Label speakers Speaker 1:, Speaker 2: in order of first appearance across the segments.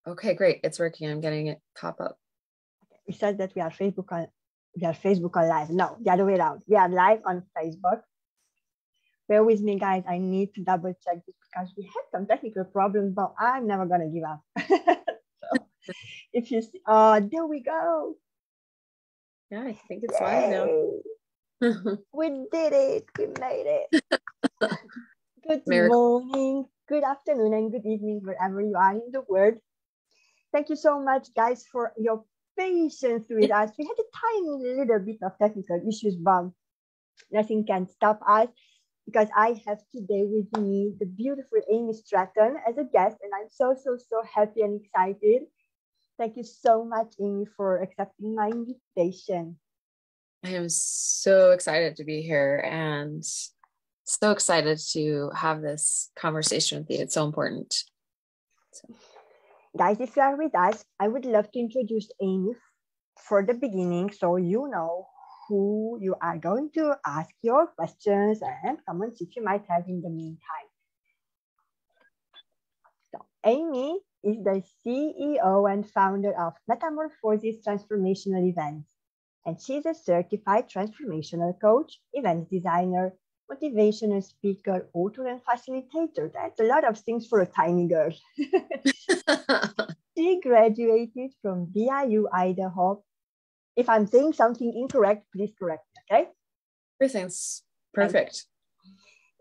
Speaker 1: Okay, great. It's working. I'm getting it pop up.
Speaker 2: We said that we are Facebook on live. No, the other way around. We are live on Facebook. Bear with me, guys. I need to double check this because we had some technical problems, but I'm never gonna give up. So if you see, oh, there we go.
Speaker 1: Yeah, I think it's live now.
Speaker 2: We did it. We made it. Good
Speaker 1: Miracle.
Speaker 2: morning, good afternoon, and good evening, wherever you are in the world. Thank you so much, guys, for your patience with us. We had a tiny little bit of technical issues, but nothing can stop us because I have today with me the beautiful Amy Stratton as a guest, and I'm so happy and excited. Thank you so much, Amy, for accepting my invitation.
Speaker 1: I am so excited to be here and so excited to have this conversation with you. It's so important.
Speaker 2: Guys, if you are with us, I would love to introduce Amy for the beginning so you know who you are going to ask your questions and comments if you might have in the meantime. So, Amy is the CEO and founder of Metamorphosis Transformational Events, and she's a certified transformational coach, events designer, motivational speaker, author, and facilitator. That's a lot of things for a tiny girl. She graduated from BYU, Idaho. If I'm saying something incorrect, please correct me, okay?
Speaker 1: Everything's perfect.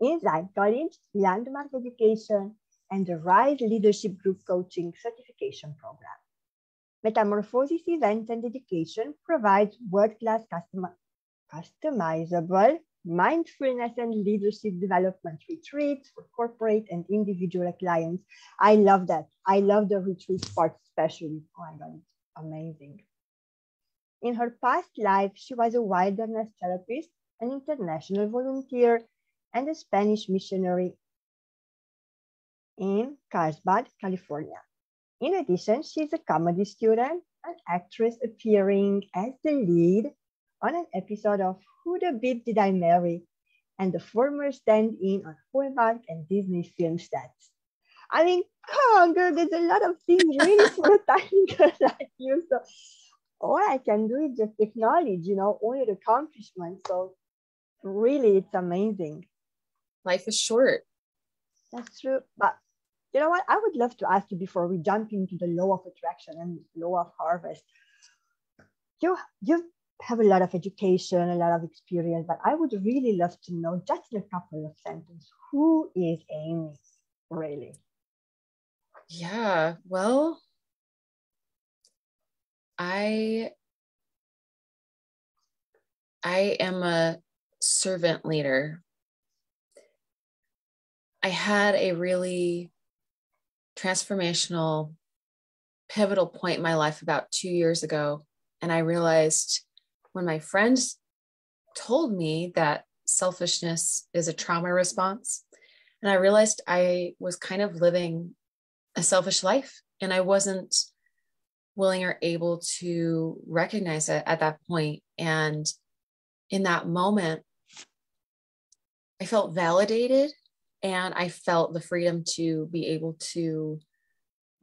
Speaker 2: Inside College, Landmark Education, and the RISE Leadership Group Coaching Certification Program. Metamorphosis Events and Education provides world-class customizable mindfulness and leadership development retreats for corporate and individual clients. I love that. I love the retreat part especially. Oh my God, it's amazing. In her past life, she was a wilderness therapist, an international volunteer, and a Spanish missionary in Carlsbad, California. In addition, she's a comedy student, an actress appearing as the lead on an episode of Who the Beat Did I Marry, and the former stand-in on Hallmark and Disney film sets. I mean, come on, girl, there's a lot of things really for a tiny girl like you. So all I can do is just acknowledge, all your accomplishments. So really, it's amazing.
Speaker 1: Life is short.
Speaker 2: That's true. But you know what? I would love to ask you before we jump into the law of attraction and law of harvest. You have a lot of education, a lot of experience, but I would really love to know, just in a couple of sentences, who is Amy, really?
Speaker 1: Yeah, well, I am a servant leader. I had a really transformational, pivotal point in my life about 2 years ago. And I realized when my friends told me that selfishness is a trauma response, and I realized I was kind of living a selfish life, and I wasn't willing or able to recognize it at that point. And in that moment, I felt validated, and I felt the freedom to be able to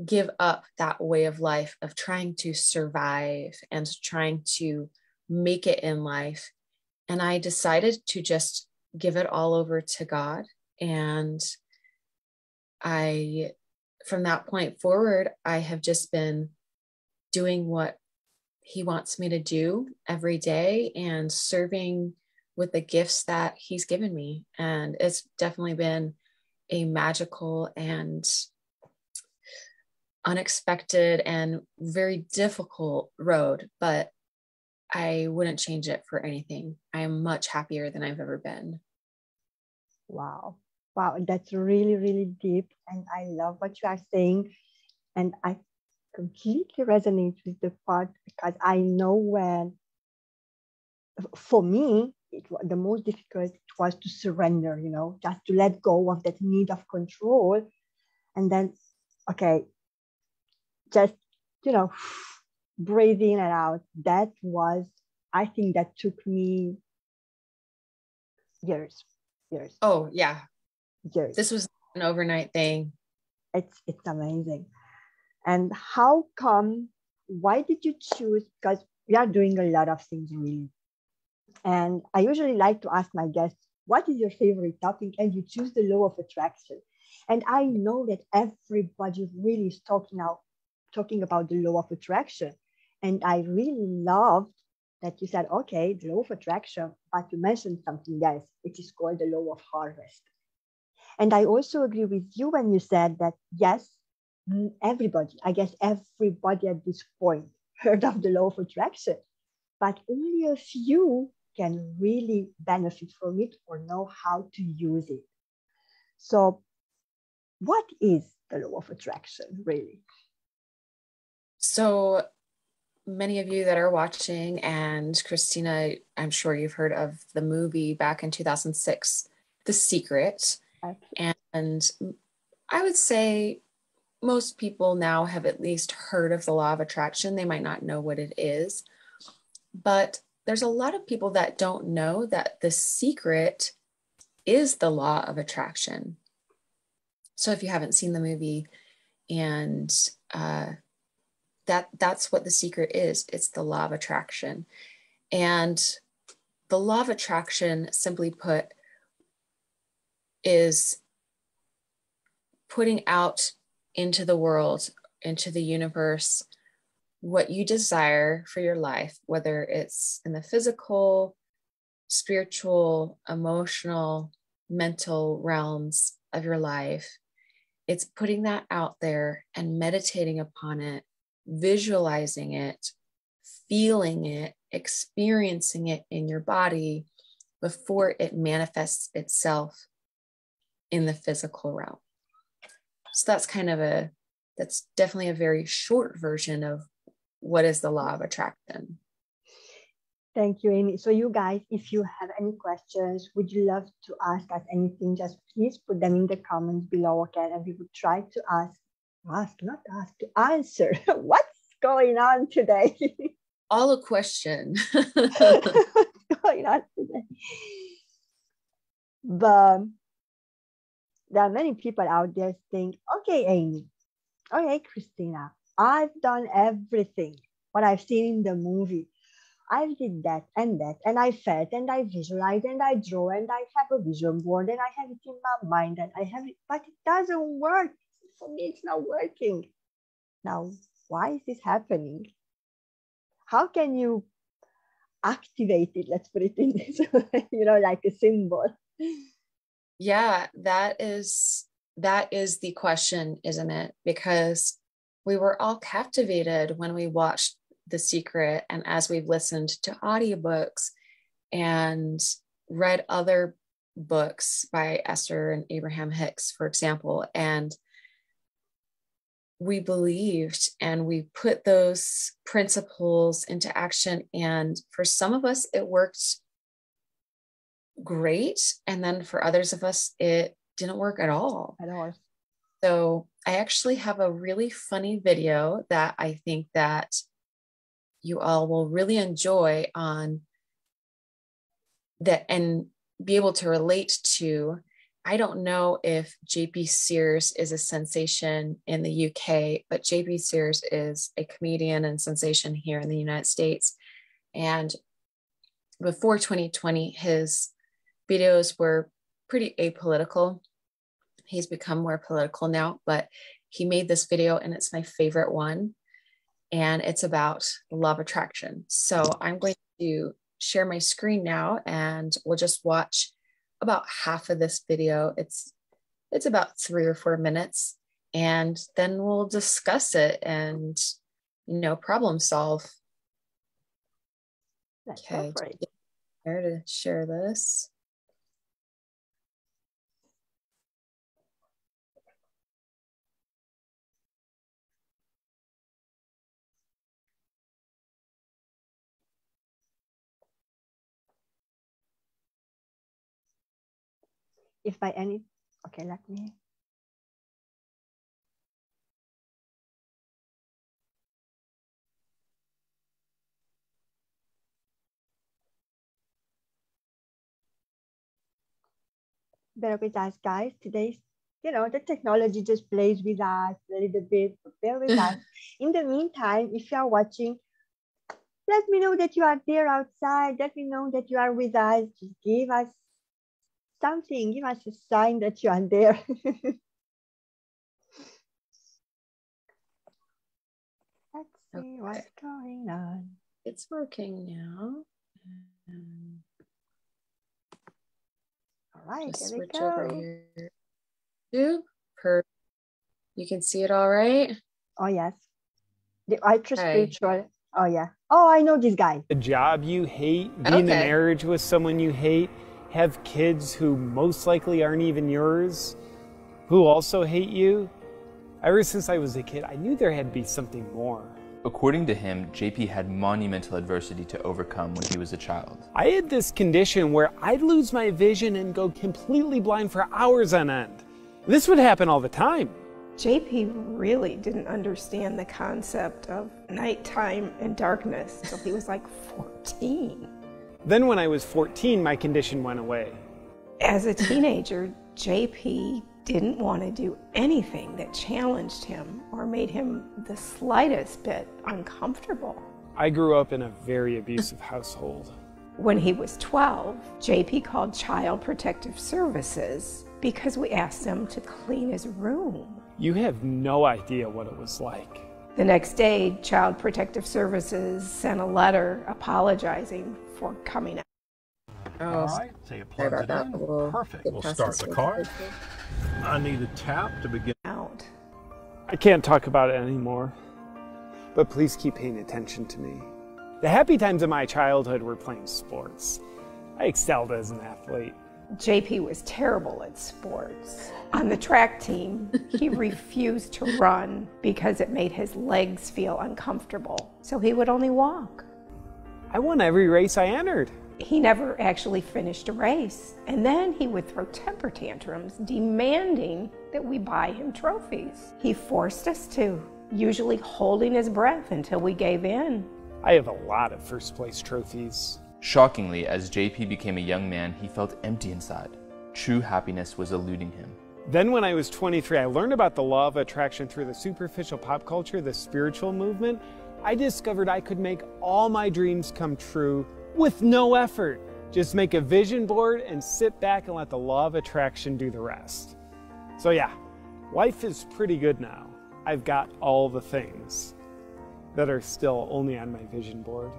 Speaker 1: give up that way of life of trying to survive and trying to make it in life. And I decided to just give it all over to God. And from that point forward, I have just been doing what He wants me to do every day and serving with the gifts that He's given me. And it's definitely been a magical and unexpected and very difficult road, but I wouldn't change it for anything. I am much happier than I've ever been.
Speaker 2: Wow, that's really, really deep. And I love what you are saying. And I completely resonate with the part because I know when, for me, the most difficult was to surrender, just to let go of that need of control. And then, okay, just, breathe in and out. That was, I think that took me years.
Speaker 1: Oh, yeah.
Speaker 2: Years.
Speaker 1: This was an overnight thing.
Speaker 2: It's amazing. And how come, why did you choose? Because we are doing a lot of things really. And I usually like to ask my guests, what is your favorite topic? And you choose the law of attraction. And I know that everybody really is talking about the law of attraction. And I really loved that you said, okay, the law of attraction, but you mentioned something else, which is called the law of harvest. And I also agree with you when you said that, yes, everybody, I guess everybody at this point heard of the law of attraction, but only a few can really benefit from it or know how to use it. So, what is the law of attraction, really?
Speaker 1: So, many of you that are watching, and Christina, I'm sure you've heard of the movie back in 2006, The Secret.
Speaker 2: Absolutely.
Speaker 1: And I would say most people now have at least heard of the law of attraction. They might not know what it is, but there's a lot of people that don't know that The Secret is the law of attraction. So if you haven't seen the movie, and that's what The Secret is, it's the law of attraction. And the law of attraction, simply put, is putting out into the world, into the universe, what you desire for your life, whether it's in the physical, spiritual, emotional, mental realms of your life. It's putting that out there and meditating upon it, visualizing it, feeling it, experiencing it in your body before it manifests itself in the physical realm. So that's definitely a very short version of what is the law of attraction.
Speaker 2: Thank you, Amy. So you guys, if you have any questions, would you love to ask us anything, just please put them in the comments below, okay? And we would try to to answer what's going on today.
Speaker 1: All a question.
Speaker 2: What's going on today? But there are many people out there saying, okay, Amy, okay, Christina, I've done everything, what I've seen in the movie. I did that, and I felt, and I visualized, and I draw, and I have a vision board, and I have it in my mind, and I have it, but it doesn't work. For me, it's not working. Now, why is this happening? How can you activate it? Let's put it in this way, like a symbol.
Speaker 1: Yeah, that is the question, isn't it? Because we were all captivated when we watched The Secret, and as we've listened to audiobooks and read other books by Esther and Abraham Hicks, for example, and we believed and we put those principles into action. And for some of us, it worked great. And then for others of us, it didn't work at all. So I actually have a really funny video that I think that you all will really enjoy on that and be able to relate to. I don't know if JP Sears is a sensation in the UK, but JP Sears is a comedian and sensation here in the United States. And before 2020, his videos were pretty apolitical. He's become more political now, but he made this video and it's my favorite one. And it's about the law of attraction. So I'm going to share my screen now and we'll just watch about half of this video. It's about 3 or 4 minutes, and then we'll discuss it and problem solve. Okay, here to share this.
Speaker 2: If by any, okay, let me. Bear with us, guys. Today's, the technology just plays with us. a little bit, but bear with us. In the meantime, if you are watching, let me know that you are there outside. Let me know that you are with us. Just give us something. Give us a sign that you are there. Let's see what's going on.
Speaker 1: It's working now.
Speaker 2: All right,
Speaker 1: Just
Speaker 2: here we
Speaker 1: switch
Speaker 2: go.
Speaker 1: over here. You can see it all right?
Speaker 2: Oh, yes. The ultra spiritual. Oh, yeah. Oh, I know this guy.
Speaker 3: A job you hate, be in a marriage with someone you hate, have kids who most likely aren't even yours, who also hate you. Ever since I was a kid, I knew there had to be something more.
Speaker 4: According to him, JP had monumental adversity to overcome when he was a child.
Speaker 3: I had this condition where I'd lose my vision and go completely blind for hours on end. This would happen all the time.
Speaker 5: JP really didn't understand the concept of nighttime and darkness until he was like 14.
Speaker 3: Then when I was 14, my condition went away.
Speaker 5: As a teenager, JP didn't want to do anything that challenged him or made him the slightest bit uncomfortable.
Speaker 3: I grew up in a very abusive household.
Speaker 5: When he was 12, JP called Child Protective Services because we asked them to clean his room.
Speaker 3: You have no idea what it was like.
Speaker 5: The next day, Child Protective Services sent a letter apologizing for coming out.
Speaker 6: All right, so you plug it in. Perfect. We'll start the car. I need a tap to begin.
Speaker 5: Out.
Speaker 3: I can't talk about it anymore, but please keep paying attention to me. The happy times of my childhood were playing sports. I excelled as an athlete.
Speaker 5: JP was terrible at sports. On the track team, he refused to run because it made his legs feel uncomfortable, so he would only walk.
Speaker 3: I won every race I entered.
Speaker 5: He never actually finished a race, and then he would throw temper tantrums demanding that we buy him trophies. He forced us to, usually holding his breath until we gave in.
Speaker 3: I have a lot of first place trophies.
Speaker 4: Shockingly, as JP became a young man, he felt empty inside. True happiness was eluding him.
Speaker 3: Then when I was 23, I learned about the law of attraction through the superficial pop culture, the spiritual movement. I discovered I could make all my dreams come true with no effort. Just make a vision board and sit back and let the law of attraction do the rest. So yeah, life is pretty good now. I've got all the things that are still only on my vision board.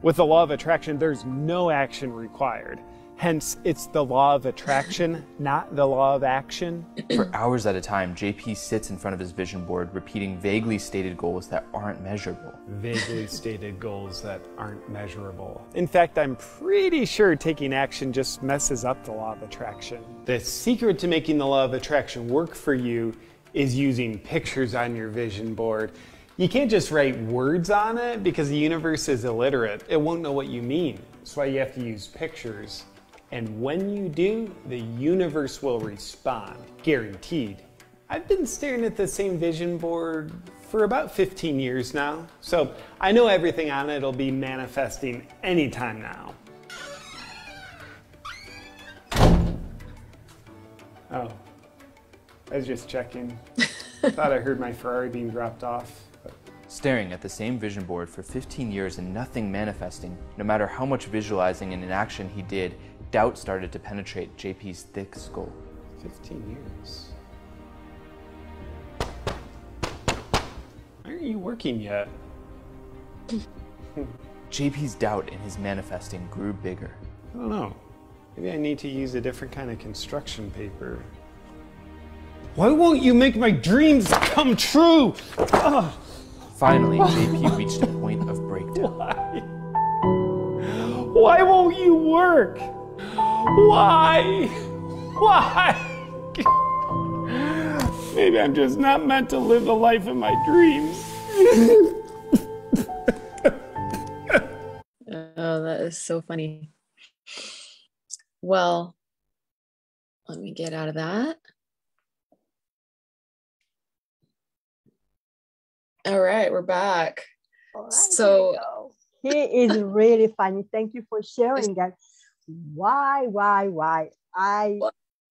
Speaker 3: With the law of attraction, there's no action required. Hence, it's the law of attraction, not the law of action.
Speaker 4: For hours at a time, JP sits in front of his vision board, repeating vaguely stated goals that aren't measurable.
Speaker 3: Vaguely stated goals that aren't measurable. In fact, I'm pretty sure taking action just messes up the law of attraction. The secret to making the law of attraction work for you is using pictures on your vision board. You can't just write words on it because the universe is illiterate. It won't know what you mean. That's why you have to use pictures. And when you do, the universe will respond, guaranteed. I've been staring at the same vision board for about 15 years now, so I know everything on it will be manifesting anytime now. Oh, I was just checking. Thought I heard my Ferrari being dropped off.
Speaker 4: Staring at the same vision board for 15 years and nothing manifesting, no matter how much visualizing and inaction he did, doubt started to penetrate JP's thick skull.
Speaker 3: 15 years. Why aren't you working yet?
Speaker 4: JP's doubt in his manifesting grew bigger.
Speaker 3: I don't know. Maybe I need to use a different kind of construction paper. Why won't you make my dreams come true? Ugh.
Speaker 4: Finally, JP reached a point of breakdown.
Speaker 3: Why won't you work? Why? Maybe I'm just not meant to live the life of my dreams.
Speaker 1: Oh, that is so funny. Well, let me get out of that. All right, we're back.
Speaker 2: All right,
Speaker 1: So
Speaker 2: he is really funny. Thank you for sharing that. Why? I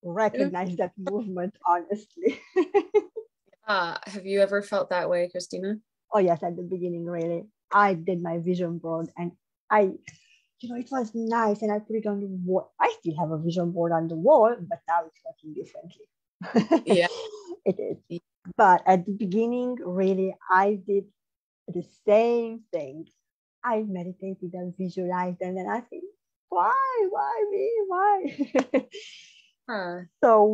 Speaker 2: recognize that movement, honestly.
Speaker 1: Have you ever felt that way, Christina?
Speaker 2: Oh yes, at the beginning, really. I did my vision board, and I, it was nice, and I put it on the wall. I still have a vision board on the wall, but now it's working differently.
Speaker 1: Yeah.
Speaker 2: It is. But at the beginning, really, I did the same thing. I meditated and visualized, and then I think, why me? Why? So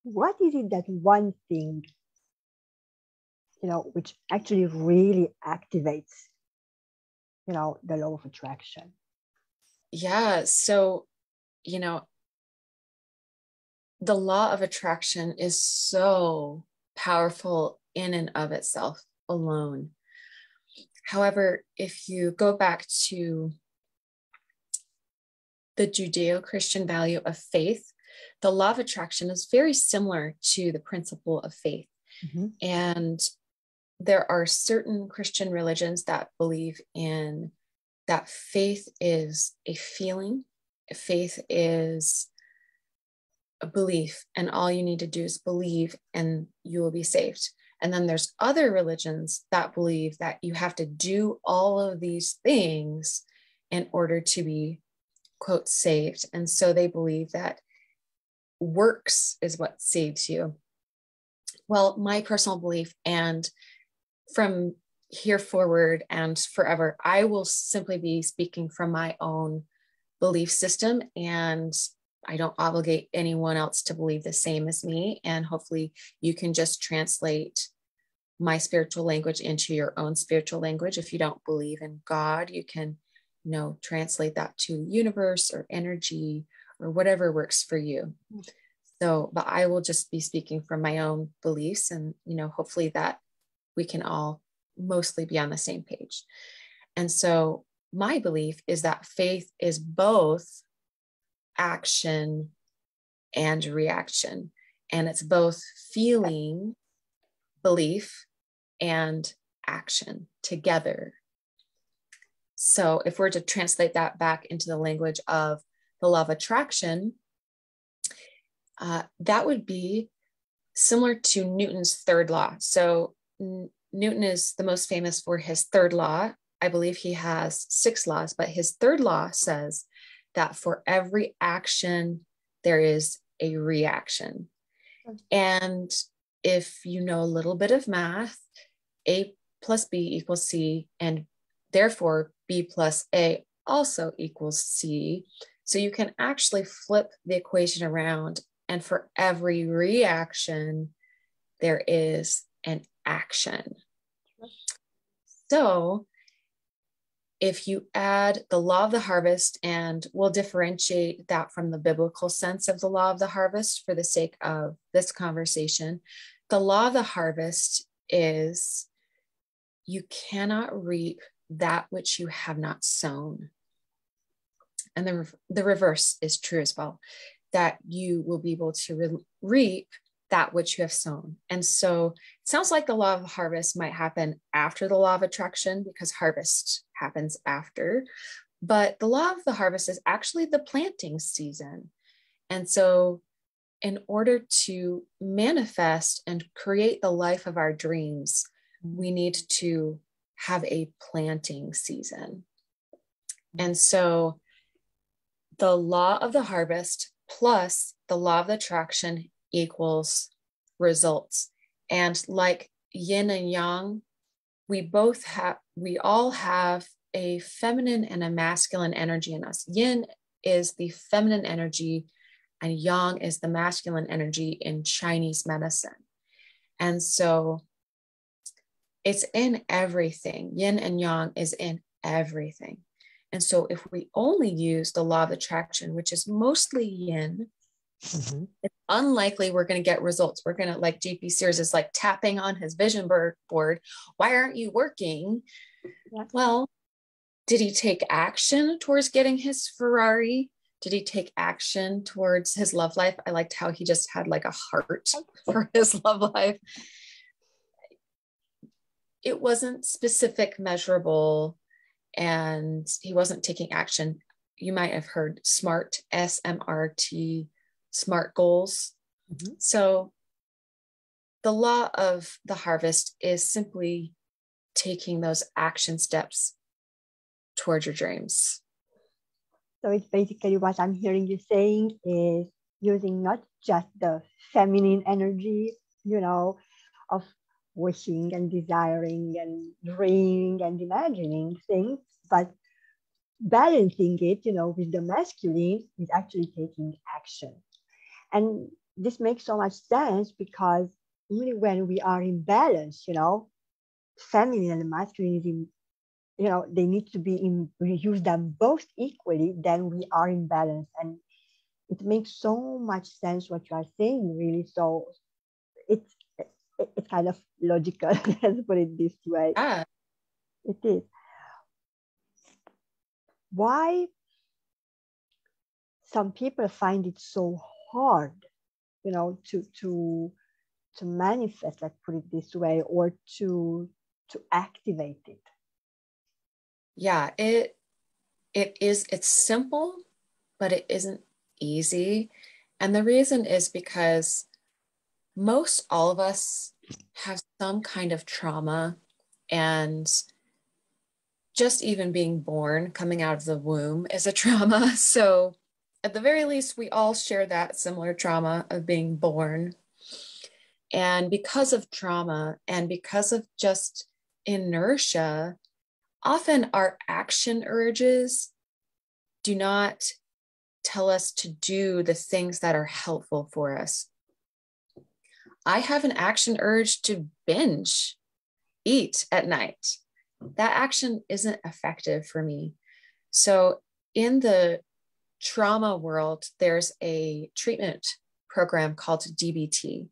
Speaker 2: what is it that one thing, which actually really activates, the law of attraction?
Speaker 1: Yeah. So, the law of attraction is so powerful in and of itself alone. However, if you go back to the Judeo-Christian value of faith, the law of attraction is very similar to the principle of faith.
Speaker 2: Mm-hmm.
Speaker 1: And there are certain Christian religions that believe in that faith is a feeling, faith is a belief, and all you need to do is believe and you will be saved. And then there's other religions that believe that you have to do all of these things in order to be, quote, saved. And so they believe that works is what saves you. Well, my personal belief, and from here forward and forever, I will simply be speaking from my own belief system, and I don't obligate anyone else to believe the same as me. And hopefully you can just translate my spiritual language into your own spiritual language. If you don't believe in God, you can, translate that to universe or energy or whatever works for you. So, but I will just be speaking from my own beliefs, and, hopefully that we can all mostly be on the same page. And so my belief is that faith is both action and reaction. And it's both feeling, belief, and action together. So if we're to translate that back into the language of the law of attraction, that would be similar to Newton's third law. So Newton is the most famous for his third law. I believe he has 6 laws, but his third law says that for every action, there is a reaction. And if you know a little bit of math, A plus B equals C, and therefore B plus A also equals C. So you can actually flip the equation around, and for every reaction, there is an action. So if you add the law of the harvest, and we'll differentiate that from the biblical sense of the law of the harvest for the sake of this conversation, the law of the harvest is you cannot reap that which you have not sown. And the reverse is true as well, that you will be able to reap that which you have sown. And so it sounds like the law of harvest might happen after the law of attraction, because harvest happens after. But the law of the harvest is actually the planting season. And so in order to manifest and create the life of our dreams, we need to have a planting season. And so the law of the harvest plus the law of attraction equals results. And like yin and yang, we all have a feminine and a masculine energy in us. Yin is the feminine energy, and yang is the masculine energy in Chinese medicine. And so it's in everything. Yin and yang is in everything. And so if we only use the law of attraction, which is mostly yin,
Speaker 2: Mm-hmm.
Speaker 1: it's unlikely we're going to get results. We're going to, like JP Sears is like tapping on his vision board. Why aren't you working?
Speaker 2: Yeah.
Speaker 1: Well, did he take action towards getting his Ferrari? Did he take action towards his love life? I liked how he just had like a heart for his love life. It wasn't specific, measurable, and he wasn't taking action. You might have heard SMART, SMRT, SMART goals.
Speaker 2: Mm-hmm.
Speaker 1: So the law of the harvest is simply taking those action steps towards your dreams.
Speaker 2: So it's basically what I'm hearing you saying is using not just the feminine energy, of wishing and desiring and dreaming and imagining things, but balancing it, with the masculine is actually taking action. And this makes so much sense because only when we are in balance, feminine and masculine, they need to be we use them both equally, then we are in balance. And it makes so much sense what you are saying, really. So it's kind of logical, let's put it this way.
Speaker 1: Yeah.
Speaker 2: It is. Why some people find it so hard, to manifest, let's put it this way, or to activate it?
Speaker 1: Yeah, it's simple, but it isn't easy. And the reason is because most all of us have some kind of trauma, and just even being born, coming out of the womb is a trauma. So at the very least, we all share that similar trauma of being born. And because of trauma and because of just inertia, often our action urges do not tell us to do the things that are helpful for us. I have an action urge to binge eat at night. That action isn't effective for me. So in the trauma world, there's a treatment program called DBT.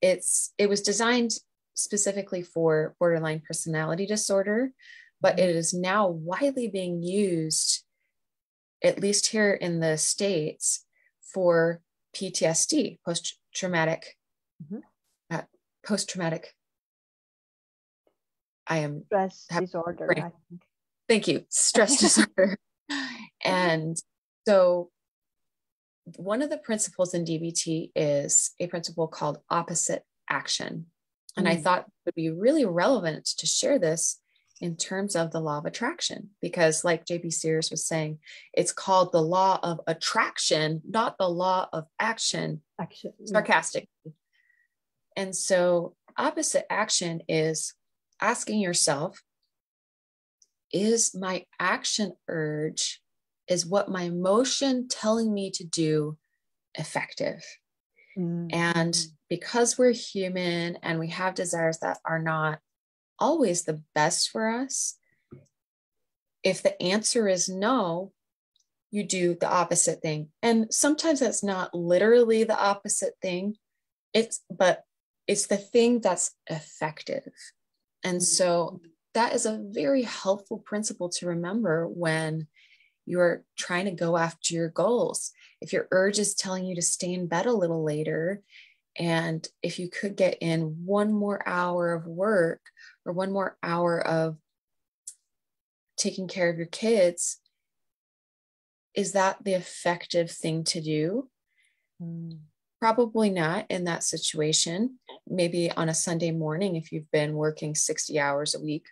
Speaker 1: It was designed specifically for borderline personality disorder, but it is now widely being used, at least here in the States, for PTSD, post-traumatic.
Speaker 2: Stress disorder. I think.
Speaker 1: Thank you. Stress disorder. And so one of the principles in DBT is a principle called opposite action. And I thought it would be really relevant to share this in terms of the law of attraction, because like JP Sears was saying, it's called the law of attraction, not the law of action. Sarcastically. Yeah. And so opposite action is asking yourself, is my action urge, is what my emotion telling me to do effective? And because we're human and we have desires that are not always the best for us, if the answer is no, you do the opposite thing. And sometimes that's not literally the opposite thing, but it's the thing that's effective. And so that is a very helpful principle to remember when you're trying to go after your goals. If your urge is telling you to stay in bed a little later, and if you could get in one more hour of work or one more hour of taking care of your kids, is that the effective thing to do? Probably not in that situation. Maybe on a Sunday morning, if you've been working 60 hours a week,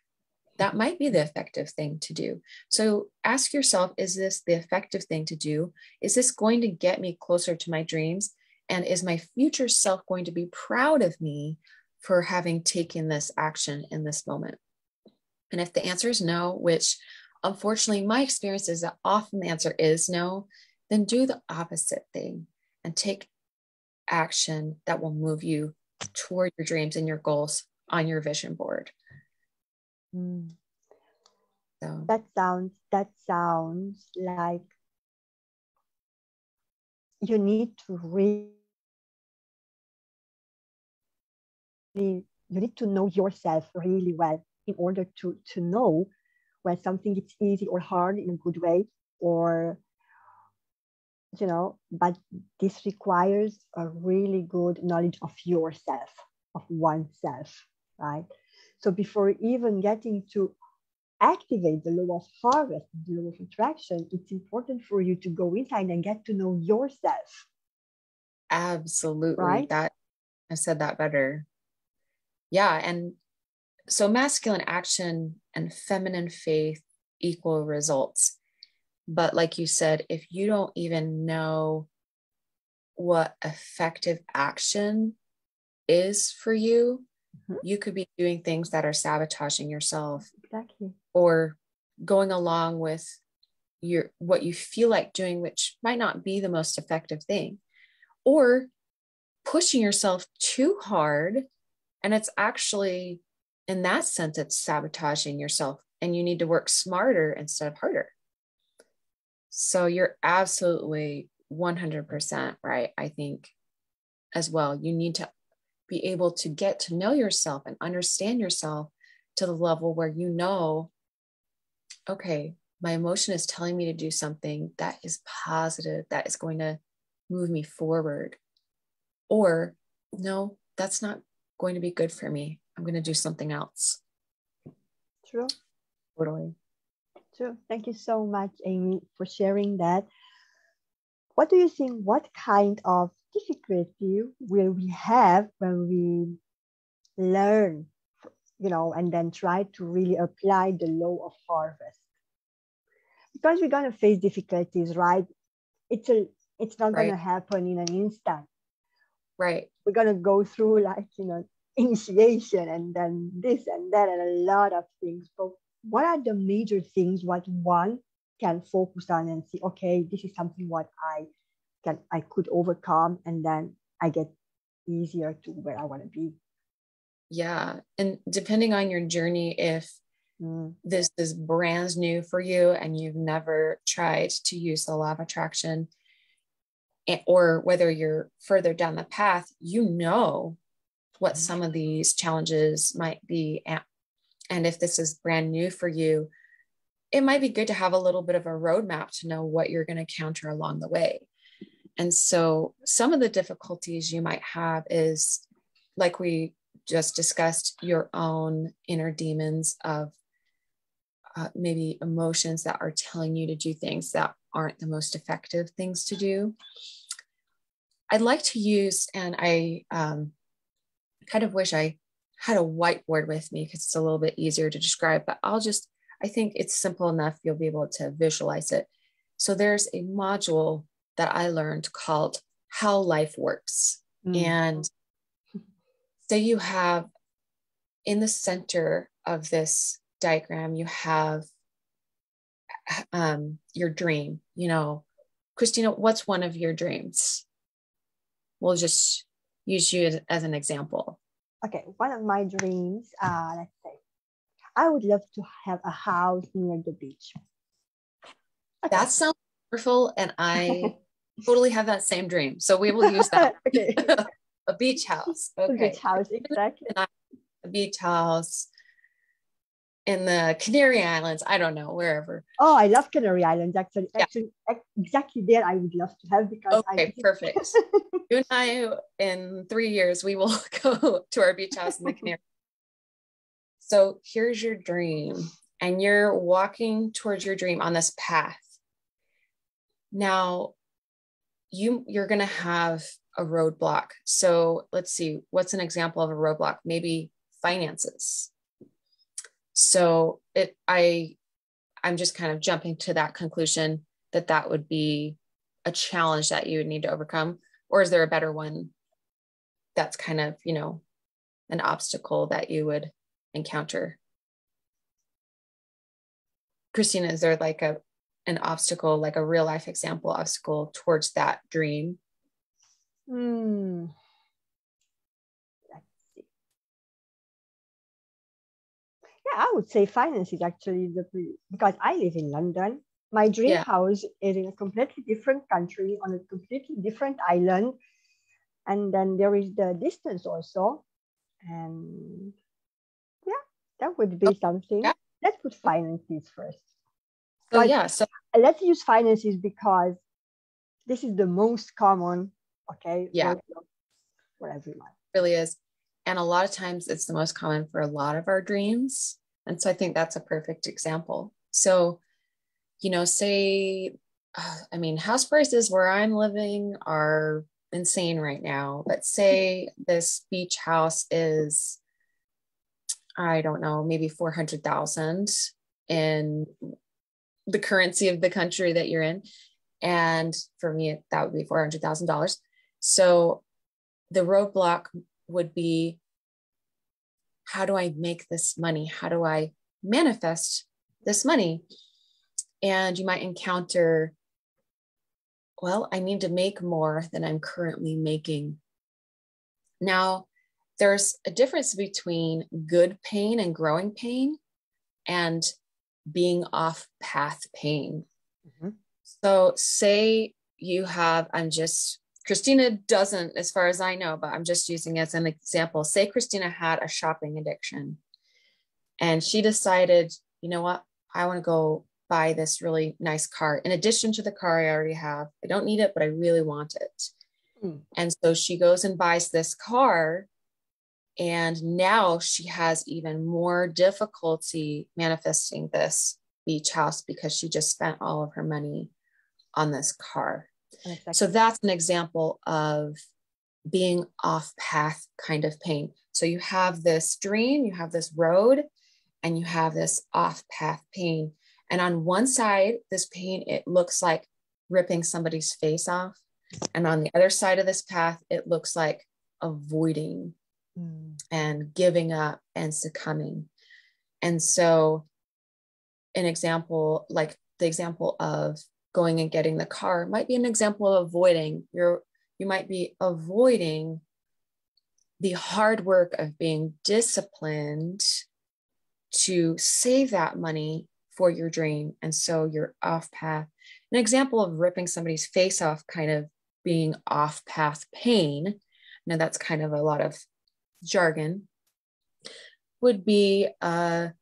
Speaker 1: that might be the effective thing to do. So ask yourself, is this the effective thing to do? Is this going to get me closer to my dreams? And is my future self going to be proud of me for having taken this action in this moment? And if the answer is no, which unfortunately my experience is that often the answer is no, then do the opposite thing and take action that will move you toward your dreams and your goals on your vision board. So
Speaker 2: that sounds like you need to know yourself really well in order to know when something is easy or hard in a good way, or but this requires a really good knowledge of yourself, of oneself, right? So before even getting to activate the law of harvest, the law of attraction, it's important for you to go inside and get to know yourself.
Speaker 1: Absolutely.
Speaker 2: Right?
Speaker 1: That I said that better. Yeah. And so masculine action and feminine faith equal results. But like you said, if you don't even know what effective action is for you, you could be doing things that are sabotaging yourself.
Speaker 2: Exactly.
Speaker 1: Or going along with what you feel like doing, which might not be the most effective thing, or pushing yourself too hard. And it's actually, in that sense, it's sabotaging yourself, and you need to work smarter instead of harder. So you're absolutely 100% right. I think as well, you need to be able to get to know yourself and understand yourself to the level where you know, okay, my emotion is telling me to do something that is positive, that is going to move me forward. Or, no, that's not going to be good for me. I'm going to do something else.
Speaker 2: True.
Speaker 1: Totally.
Speaker 2: True. Thank you so much, Amy, for sharing that. What do you think? What kind of difficulty will we have when we learn, and then try to really apply the law of harvest? Because we're going to face difficulties, right? It's not going to happen in an instant.
Speaker 1: Right.
Speaker 2: We're going to go through initiation and then this and that and a lot of things. But what are the major things what one can focus on and see, okay, this is something what I could overcome, and then I get easier to where I want to be.
Speaker 1: Yeah. And depending on your journey, if this is brand new for you and you've never tried to use the law of attraction, or whether you're further down the path, what some of these challenges might be. And if this is brand new for you, it might be good to have a little bit of a roadmap to know what you're going to counter along the way. And so some of the difficulties you might have is, like we just discussed, your own inner demons of maybe emotions that are telling you to do things that aren't the most effective things to do. I'd like to use, and I kind of wish I had a whiteboard with me because it's a little bit easier to describe, but I think it's simple enough. You'll be able to visualize it. So there's a module that I learned called How Life Works. And say you have in the center of this diagram, you have your dream. Christina, what's one of your dreams? We'll just use you as an example.
Speaker 2: Okay, one of my dreams, let's say, I would love to have a house near the beach. Okay.
Speaker 1: That sounds wonderful, and I totally have that same dream. So we will use that.
Speaker 2: Okay.
Speaker 1: A beach house. Okay.
Speaker 2: A beach house, exactly.
Speaker 1: A beach house in the Canary Islands. I don't know, wherever.
Speaker 2: Oh, I love Canary Islands, actually. Yeah. Actually, exactly there I would love to have, because
Speaker 1: perfect. You and I, in 3 years, we will go to our beach house in the Canary. So here's your dream, and you're walking towards your dream on this path. Now, you're going to have a roadblock. So let's see, what's an example of a roadblock? Maybe finances. So I'm just kind of jumping to that conclusion that would be a challenge that you would need to overcome. Or is there a better one that's kind of, an obstacle that you would encounter? Christina, is there like an obstacle, like a real life example obstacle towards that dream?
Speaker 2: Let's see. Yeah, I would say finances actually, because I live in London. My dream house is in a completely different country, on a completely different island. And then there is the distance also. And yeah, that would be something. Yeah. Let's put finances first. So let's use finances because this is the most common, for everyone.
Speaker 1: It really is. And a lot of times it's the most common for a lot of our dreams. And so I think that's a perfect example. So, house prices where I'm living are insane right now, but say this beach house is I don't know, maybe 400,000 in the currency of the country that you're in. And for me, that would be $400,000. So the roadblock would be, how do I make this money? How do I manifest this money? And you might encounter, well, I need to make more than I'm currently making. Now, there's a difference between good pain and growing pain and being off path pain. Mm-hmm. So say you have, Christina doesn't, as far as I know, but I'm just using it as an example. Say Christina had a shopping addiction and she decided, you know what, I want to go buy this really nice car. In addition to the car I already have, I don't need it, but I really want it. Mm. And so she goes and buys this car. And now she has even more difficulty manifesting this beach house because she just spent all of her money on this car. Exactly. So that's an example of being off path kind of pain. So you have this dream, you have this road, and you have this off path pain. And on one side, this pain, it looks like ripping somebody's face off. And on the other side of this path, it looks like avoiding and giving up and succumbing. And so an example, like the example of going and getting the car, might be an example of avoiding. You might be avoiding the hard work of being disciplined to save that money for your dream. And so you're off path. An example of ripping somebody's face off, kind of being off path pain. Now that's kind of a lot of jargon, would be kind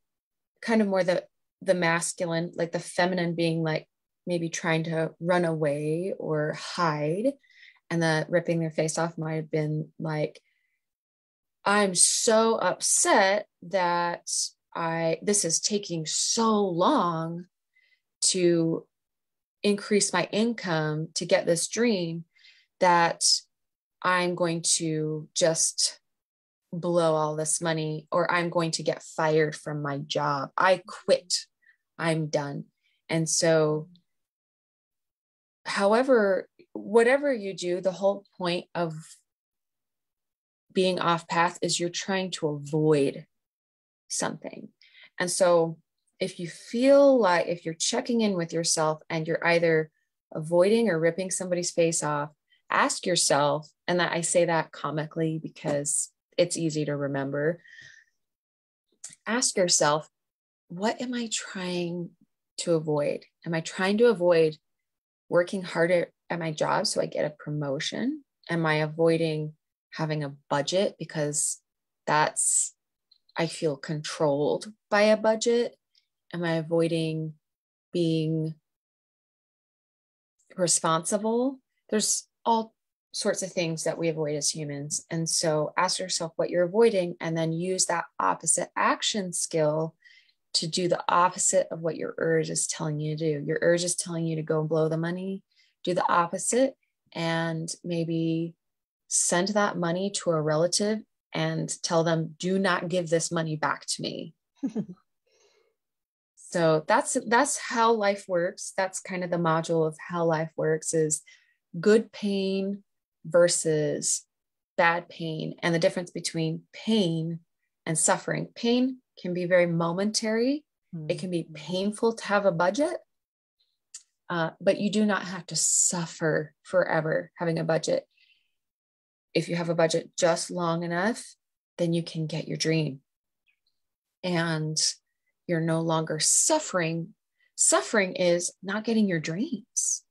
Speaker 1: of more the masculine, like the feminine being like maybe trying to run away or hide. And the ripping their face off might have been like, I'm so upset that this is taking so long to increase my income to get this dream that I'm going to just blow all this money, or I'm going to get fired from my job. I quit. I'm done. And so, however, whatever you do, the whole point of being off path is you're trying to avoid something. And so if you feel like, if you're checking in with yourself and you're either avoiding or ripping somebody's face off, ask yourself, and that I say that comically because it's easy to remember. Ask yourself, what am I trying to avoid? Am I trying to avoid working harder at my job so I get a promotion? Am I avoiding having a budget because I feel controlled by a budget? Am I avoiding being responsible? There's all sorts of things that we avoid as humans. And so ask yourself what you're avoiding and then use that opposite action skill to do the opposite of what your urge is telling you to do. Your urge is telling you to go blow the money. Do the opposite and maybe send that money to a relative and tell them, do not give this money back to me. So that's how life works. That's kind of the module of how life works, is good pain versus bad pain, and the difference between pain and suffering. Pain can be very momentary. It can be painful to have a budget, but you do not have to suffer forever having a budget. If you have a budget just long enough, then you can get your dream. And you're no longer suffering. Suffering is not getting your dreams.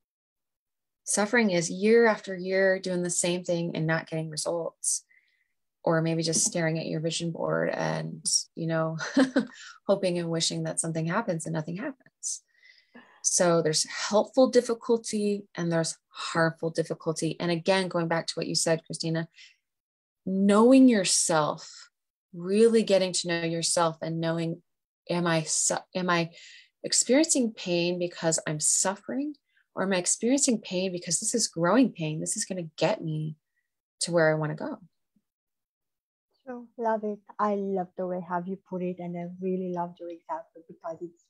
Speaker 1: Suffering is year after year doing the same thing and not getting results. Or maybe just staring at your vision board and, hoping and wishing that something happens and nothing happens. So there's helpful difficulty and there's harmful difficulty. And again, going back to what you said, Christina, knowing yourself, really getting to know yourself and knowing, am I experiencing pain because I'm suffering, or am I experiencing pain because this is growing pain? This is going to get me to where I want to go.
Speaker 2: Oh, love it. I love the way how you put it, and I really love your example because it's,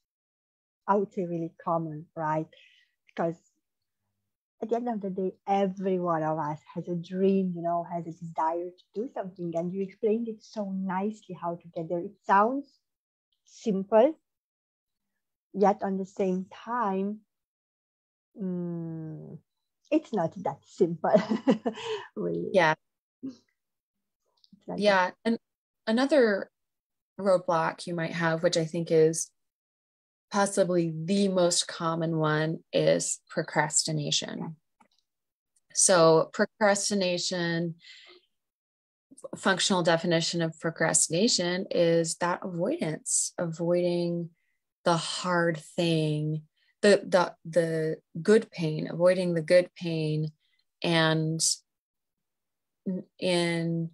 Speaker 2: I would say, really common, right? Because at the end of the day, every one of us has a dream, has a desire to do something. And you explained it so nicely how to get there. It sounds simple, yet on the same time, it's not that simple, really.
Speaker 1: Yeah.
Speaker 2: Like
Speaker 1: yeah. And another roadblock you might have, which I think is possibly the most common one, is procrastination. Yeah. So procrastination, functional definition of procrastination is that avoiding the hard thing, the good pain, avoiding the good pain. And in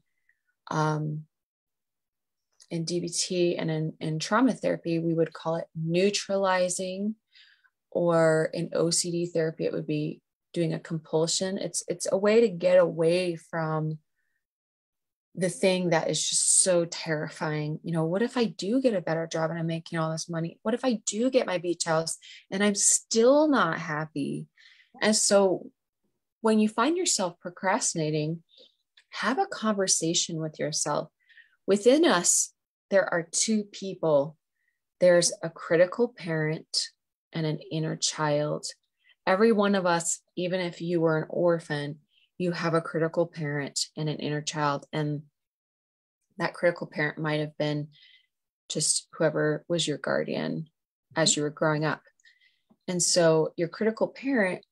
Speaker 1: DBT and in trauma therapy, we would call it neutralizing, or in OCD therapy, it would be doing a compulsion. It's a way to get away from the thing that is just so terrifying. What if I do get a better job and I'm making all this money? What if I do get my beach house and I'm still not happy? And so when you find yourself procrastinating, have a conversation with yourself. Within us, there are two people. There's a critical parent and an inner child. Every one of us, even if you were an orphan, you have a critical parent and an inner child. And that critical parent might have been just whoever was your guardian as you were growing up. And so your critical parent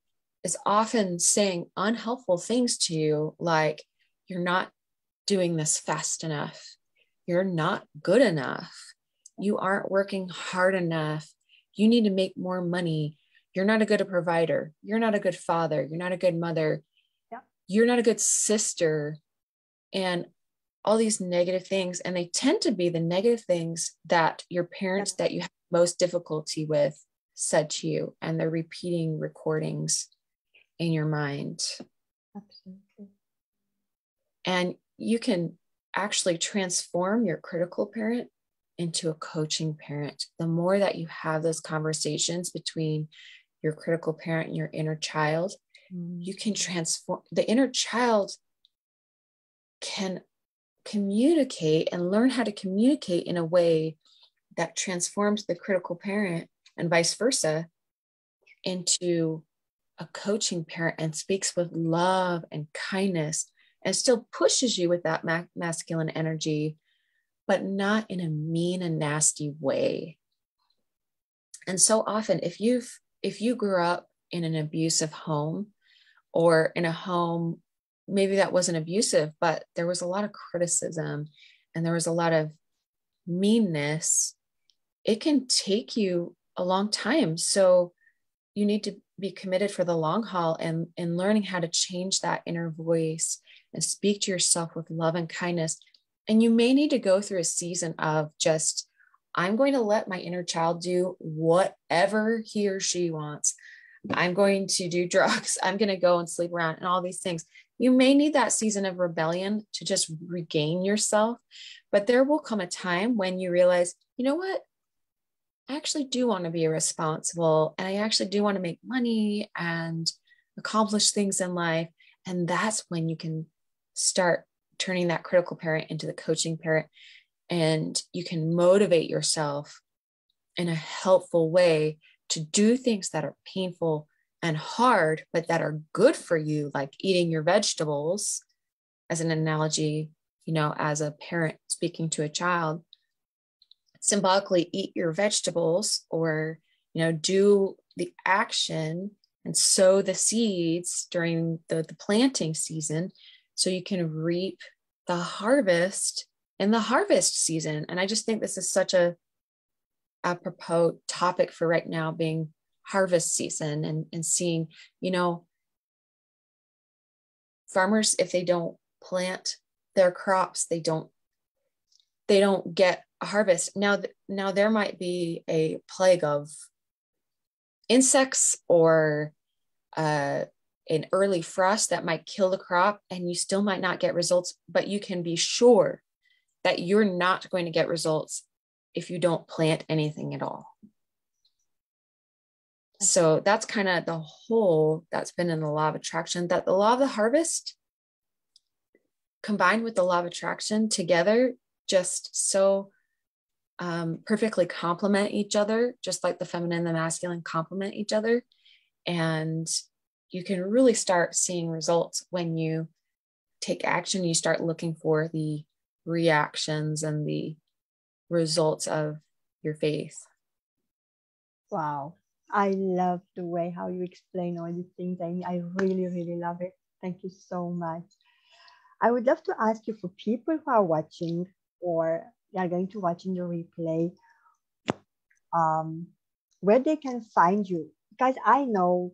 Speaker 1: is often saying unhelpful things to you, like, you're not doing this fast enough. You're not good enough. You aren't working hard enough. You need to make more money. You're not a good provider. You're not a good father. You're not a good mother. Yeah. You're not a good sister. And all these negative things. And they tend to be the negative things that your parents that you have most difficulty with said to you. And they're repeating recordings in your mind.
Speaker 2: Absolutely.
Speaker 1: And you can actually transform your critical parent into a coaching parent. The more that you have those conversations between your critical parent and your inner child, you can transform. The inner child can communicate and learn how to communicate in a way that transforms the critical parent, and vice versa, into a coaching parent, and speaks with love and kindness, and still pushes you with that masculine energy, but not in a mean and nasty way. And so often, if you grew up in an abusive home, or in a home maybe that wasn't abusive, but there was a lot of criticism and there was a lot of meanness, it can take you a long time. So you need to be committed for the long haul, and learning how to change that inner voice and speak to yourself with love and kindness. And you may need to go through a season of just, I'm going to let my inner child do whatever he or she wants. I'm going to do drugs. I'm going to go and sleep around and all these things. You may need that season of rebellion to just regain yourself. But there will come a time when you realize, you know what? I actually do want to be responsible, and I actually do want to make money and accomplish things in life. And that's when you can start turning that critical parent into the coaching parent, and you can motivate yourself in a helpful way to do things that are painful and hard, but that are good for you, like eating your vegetables, as an analogy, as a parent speaking to a child. Symbolically eat your vegetables, or do the action and sow the seeds during the planting season, so you can reap the harvest in the harvest season. And I just think this is such a apropos topic for right now, being harvest season, and seeing, farmers, if they don't plant their crops, they don't get a harvest. Now there might be a plague of insects or an early frost that might kill the crop, and you still might not get results, but you can be sure that you're not going to get results if you don't plant anything at all. So that's kind of the whole that's been in the law of attraction, that the law of the harvest combined with the law of attraction together just so perfectly complement each other, just like the feminine and the masculine complement each other. And you can really start seeing results when you take action. You start looking for the reactions and the results of your faith.
Speaker 2: Wow. I love the way how you explain all these things, Amy. I really, really love it. Thank you so much. I would love to ask you, for people who are watching or they are going to watch in the replay, where they can find you. Because I know,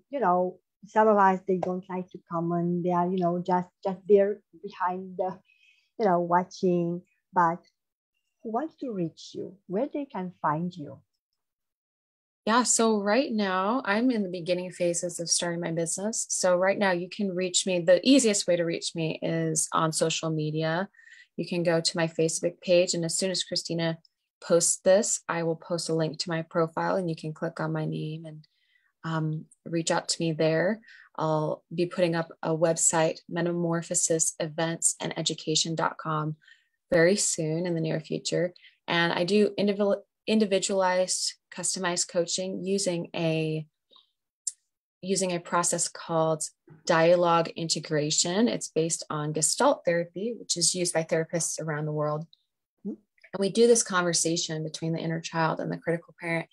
Speaker 2: some of us, they don't like to comment. They are, just there behind the, watching. But who wants to reach you, where they can find you?
Speaker 1: Yeah. So right now I'm in the beginning phases of starting my business. So right now you can reach me. The easiest way to reach me is on social media. You can go to my Facebook page, and as soon as Christina posts this, I will post a link to my profile, and you can click on my name and reach out to me there. I'll be putting up a website, metamorphosiseventsанdeducation.com, very soon in the near future. And I do individualized, customized coaching using a process called dialogue integration. It's based on Gestalt therapy, which is used by therapists around the world. And we do this conversation between the inner child and the critical parent.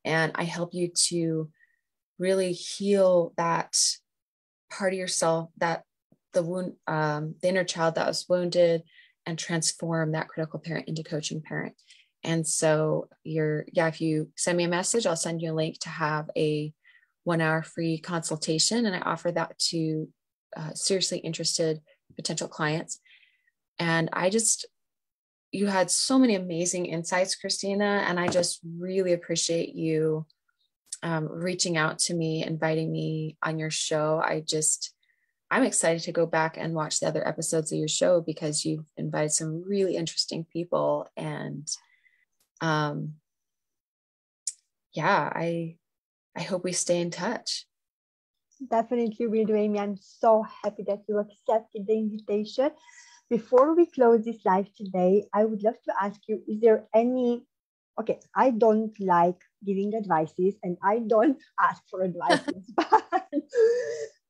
Speaker 1: And I help you to really heal that part of yourself, that the wound, the inner child that was wounded, and transform that critical parent into coaching parent. And so if you send me a message, I'll send you a link to have a 1-hour free consultation. And I offer that to seriously interested potential clients. And you had so many amazing insights, Christina. And I just really appreciate you reaching out to me, inviting me on your show. I'm excited to go back and watch the other episodes of your show, because you've invited some really interesting people. And I hope we stay in touch.
Speaker 2: Definitely will do, Amy. I'm so happy that you accepted the invitation. Before we close this live today, I would love to ask you, is there any, I don't like giving advices and I don't ask for advices,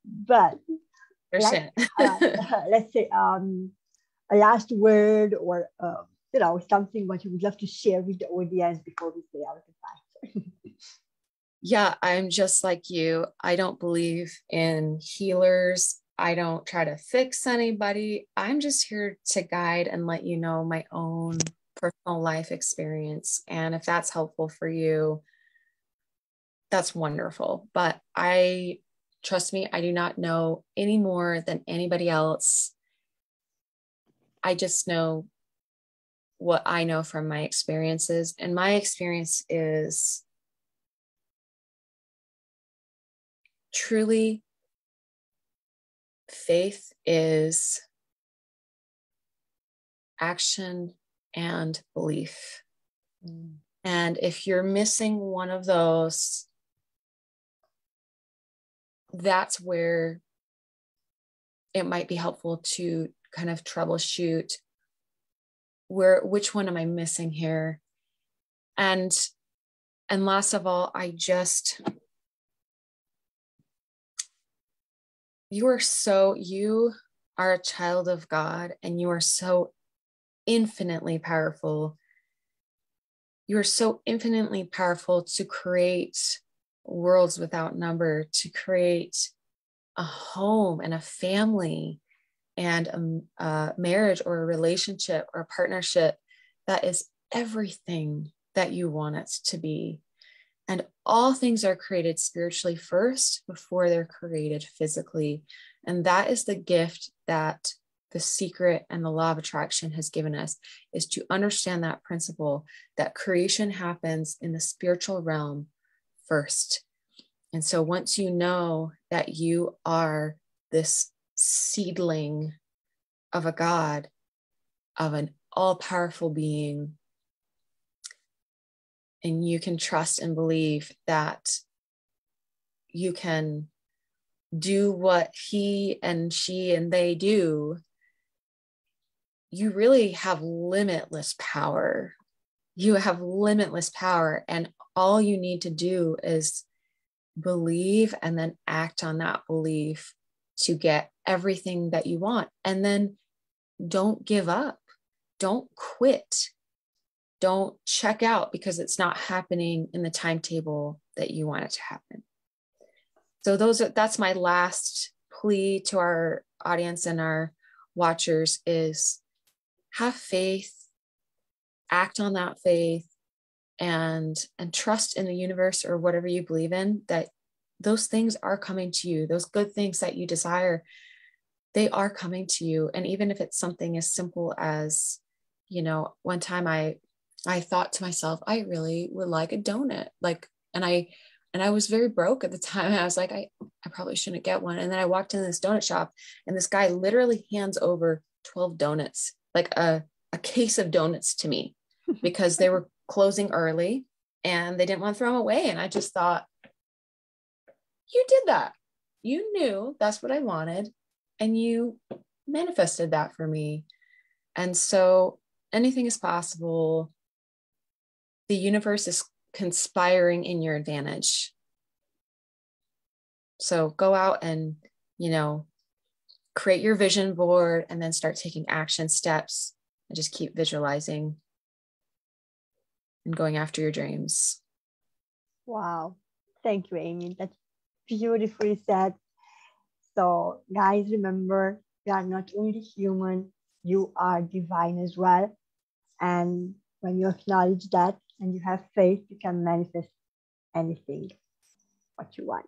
Speaker 2: but let's say a last word or something what you would love to share with the audience before we say our goodbye.
Speaker 1: Yeah, I'm just like you. I don't believe in healers. I don't try to fix anybody. I'm just here to guide and let you know my own personal life experience. And if that's helpful for you, that's wonderful. But trust me, I do not know any more than anybody else. I just know what I know from my experiences. And my experience is truly, faith is action and belief. And if you're missing one of those, that's where it might be helpful to kind of troubleshoot which one am I missing here? And last of all, you are a child of God, and you are so infinitely powerful. You are so infinitely powerful to create worlds without number, to create a home and a family and a marriage or a relationship or a partnership that is everything that you want it to be. And all things are created spiritually first before they're created physically. And that is the gift that the secret and the law of attraction has given us, is to understand that principle that creation happens in the spiritual realm first. And so once you know that you are this seedling of a God, of an all-powerful being, and you can trust and believe that you can do what he and she and they do, you really have limitless power. You have limitless power, and all you need to do is believe and then act on that belief to get everything that you want. And then don't give up. Don't quit. Don't check out because it's not happening in the timetable that you want it to happen. So that's my last plea to our audience and our watchers is have faith, act on that faith, and trust in the universe or whatever you believe in, that those things are coming to you. Those good things that you desire, they are coming to you. And even if it's something as simple as, one time I thought to myself, I really would like a donut. And I was very broke at the time. I was like, I probably shouldn't get one. And then I walked in this donut shop and this guy literally hands over 12 donuts, like a case of donuts to me because they were closing early and they didn't want to throw them away. And I just thought, you did that. You knew that's what I wanted and you manifested that for me. And so anything is possible. The universe is conspiring in your advantage. So go out and, create your vision board and then start taking action steps and just keep visualizing and going after your dreams.
Speaker 2: Wow. Thank you, Amy. That's beautifully said. So guys, remember, you are not only human, you are divine as well. And when you acknowledge that and you have faith, you can manifest anything what you want.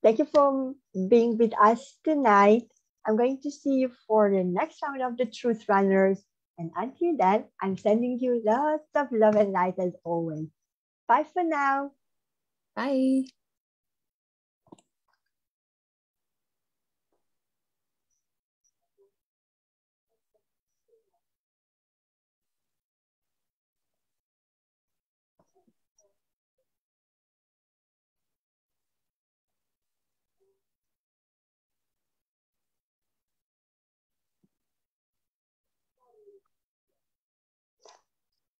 Speaker 2: Thank you for being with us tonight. I'm going to see you for the next round of the Truth Runners. And until then, I'm sending you lots of love and light as always. Bye for now.
Speaker 1: Bye.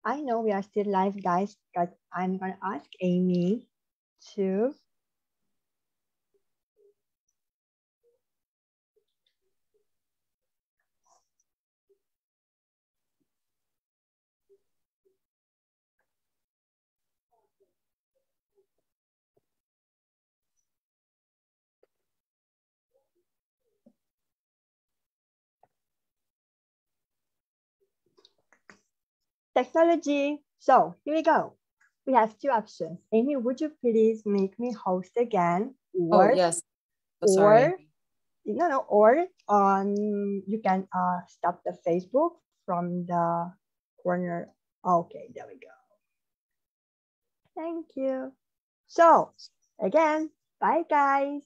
Speaker 2: I know we are still live, guys, but I'm going to ask Amy to technology. So here we go. We have two options. Amy, would you please make me host again?
Speaker 1: Or, oh, yes. Oh, sorry.
Speaker 2: Or you can stop the Facebook from the corner. Okay, there we go. Thank you. So again, bye guys.